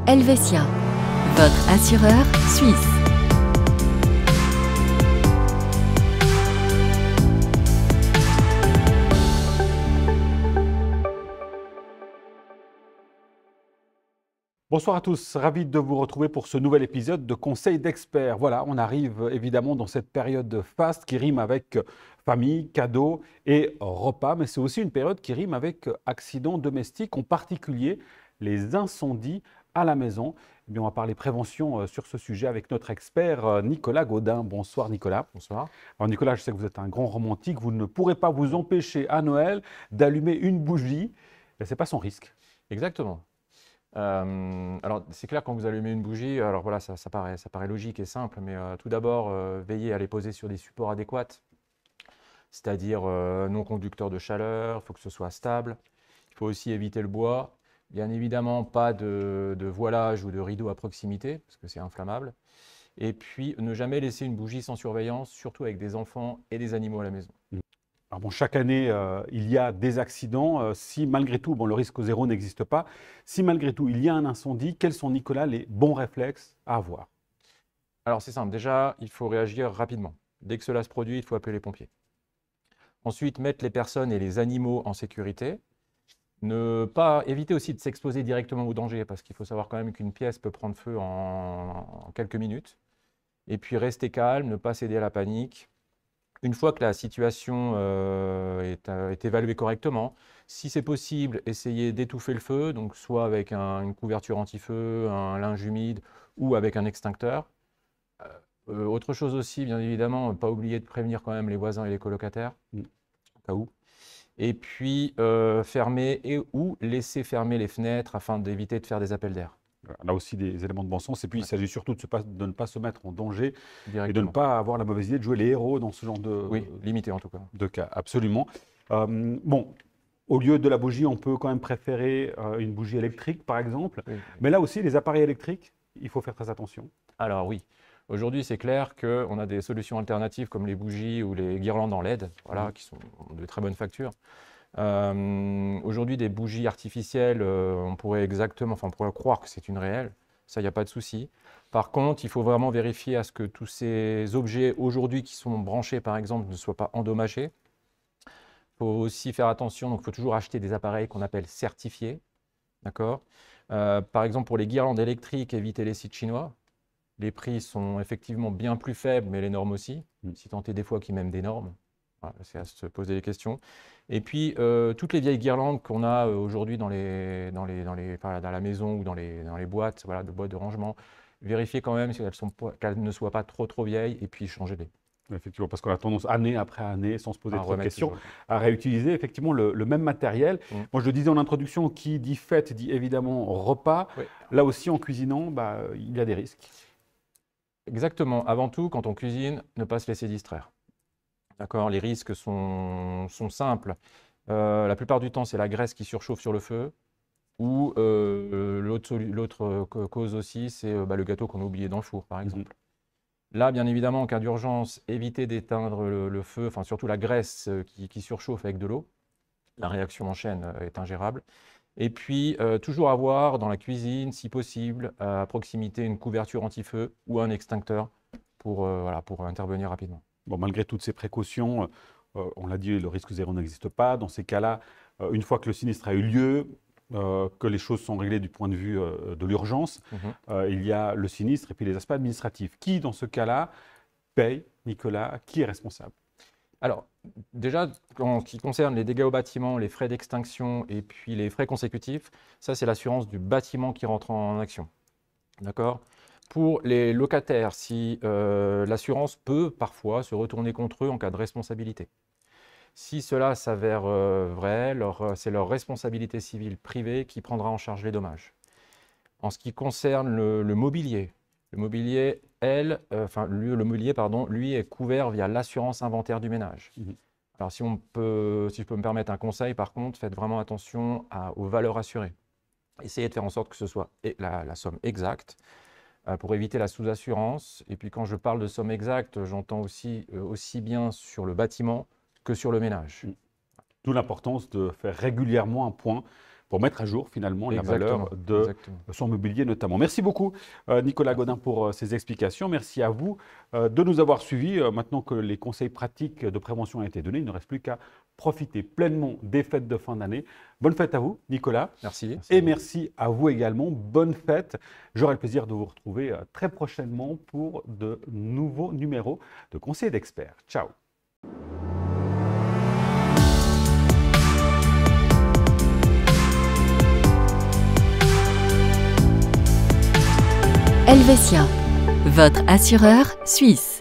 Helvetia, votre assureur suisse. Bonsoir à tous, ravi de vous retrouver pour ce nouvel épisode de Conseils d'experts. Voilà, on arrive évidemment dans cette période faste qui rime avec famille, cadeaux et repas, mais c'est aussi une période qui rime avec accidents domestiques, en particulier les incendies à la maison. Eh bien, on va parler prévention sur ce sujet avec notre expert Nicolas Gaudin. Bonsoir Nicolas. Bonsoir. Alors Nicolas, je sais que vous êtes un grand romantique, vous ne pourrez pas vous empêcher à Noël d'allumer une bougie. Ce n'est pas sans risque. Exactement. Alors, c'est clair, quand vous allumez une bougie, alors voilà, ça paraît logique et simple, mais tout d'abord, veillez à les poser sur des supports adéquats, c'est-à-dire non conducteurs de chaleur, il faut que ce soit stable. Il faut aussi éviter le bois. Bien évidemment, pas de voilage ou de rideau à proximité, parce que c'est inflammable. Et puis, ne jamais laisser une bougie sans surveillance, surtout avec des enfants et des animaux à la maison. Alors bon, chaque année, il y a des accidents. Si malgré tout, bon, le risque zéro n'existe pas, si malgré tout il y a un incendie, quels sont, Nicolas, les bons réflexes à avoir? Alors, c'est simple. Déjà, il faut réagir rapidement. Dès que cela se produit, il faut appeler les pompiers. Ensuite, mettre les personnes et les animaux en sécurité. Ne pas éviter aussi de s'exposer directement au danger, parce qu'il faut savoir quand même qu'une pièce peut prendre feu en quelques minutes. Et puis, rester calme, ne pas céder à la panique. Une fois que la situation est évaluée correctement, si c'est possible, essayez d'étouffer le feu, donc soit avec une couverture anti-feu, un linge humide ou avec un extincteur. Autre chose aussi, bien évidemment, ne pas oublier de prévenir quand même les voisins et les colocataires, au cas où. Et puis, fermer ou laisser fermer les fenêtres afin d'éviter de faire des appels d'air. Là aussi, des éléments de bon sens. Et puis, il s'agit surtout de ne pas se mettre en danger et de ne Directement. pas avoir la mauvaise idée de jouer les héros dans ce genre Oui, limité en tout cas. de cas. Absolument. Bon, au lieu de la bougie, on peut quand même préférer une bougie électrique, par exemple. Oui. Mais là aussi, les appareils électriques, il faut faire très attention. Alors oui, aujourd'hui c'est clair qu'on a des solutions alternatives comme les bougies ou les guirlandes en LED, voilà, qui sont de très bonne facture. Aujourd'hui, des bougies artificielles, on pourrait croire que c'est une réelle, ça, il n'y a pas de souci. Par contre, il faut vraiment vérifier à ce que tous ces objets aujourd'hui qui sont branchés, par exemple, ne soient pas endommagés. Il faut aussi faire attention, donc il faut toujours acheter des appareils qu'on appelle certifiés, d'accord? Par exemple, pour les guirlandes électriques, évitez les sites chinois. Les prix sont effectivement bien plus faibles, mais les normes aussi, si tant est des fois qu'ils mettent des normes. Voilà, c'est à se poser des questions. Et puis, toutes les vieilles guirlandes qu'on a aujourd'hui dans la maison ou dans les boîtes, voilà, de boîtes de rangement, vérifiez quand même qu'elles ne soient pas trop vieilles et puis changez-les. Effectivement, parce qu'on a tendance, année après année, sans se poser À trop de remettre questions, toujours. à réutiliser effectivement le même matériel. Mm. Moi, je le disais en introduction, qui dit fête dit évidemment repas. Oui. Là aussi, en cuisinant, il y a des risques. Exactement. Avant tout, quand on cuisine, ne pas se laisser distraire. D'accord? Les risques sont simples. La plupart du temps, c'est la graisse qui surchauffe sur le feu. Ou l'autre cause aussi, c'est le gâteau qu'on a oublié dans le four, par exemple. Là, bien évidemment, en cas d'urgence, évitez d'éteindre le feu, enfin surtout la graisse qui surchauffe avec de l'eau. La réaction en chaîne est ingérable. Et puis, toujours avoir dans la cuisine, si possible, à proximité une couverture anti-feu ou un extincteur pour intervenir rapidement. Bon, malgré toutes ces précautions, on l'a dit, le risque zéro n'existe pas. Dans ces cas-là, une fois que le sinistre a eu lieu, que les choses sont réglées du point de vue de l'urgence, il y a le sinistre et puis les aspects administratifs. Qui, dans ce cas-là, paye, Nicolas? Qui est responsable? Alors, déjà, en ce qui concerne les dégâts au bâtiment, les frais d'extinction et puis les frais consécutifs, ça, c'est l'assurance du bâtiment qui rentre en action. D'accord? Pour les locataires, si l'assurance peut parfois se retourner contre eux en cas de responsabilité. Si cela s'avère vrai, c'est leur responsabilité civile privée qui prendra en charge les dommages. En ce qui concerne le mobilier, le mobilier, lui est couvert via l'assurance inventaire du ménage. Alors, si je peux me permettre un conseil, par contre, faites vraiment attention aux valeurs assurées. Essayez de faire en sorte que ce soit la somme exacte pour éviter la sous-assurance. Et puis, quand je parle de somme exacte, j'entends aussi bien sur le bâtiment que sur le ménage. D'où l'importance de faire régulièrement un point pour mettre à jour finalement la Exactement, valeur de exactement. son mobilier notamment. Merci beaucoup Nicolas Godin pour ces explications. Merci à vous de nous avoir suivis. Maintenant que les conseils pratiques de prévention ont été donnés, il ne reste plus qu'à profiter pleinement des fêtes de fin d'année. Bonne fête à vous Nicolas. Merci. Et merci à vous également. Bonne fête. J'aurai le plaisir de vous retrouver très prochainement pour de nouveaux numéros de conseils d'experts. Ciao. Helvetia, votre assureur suisse.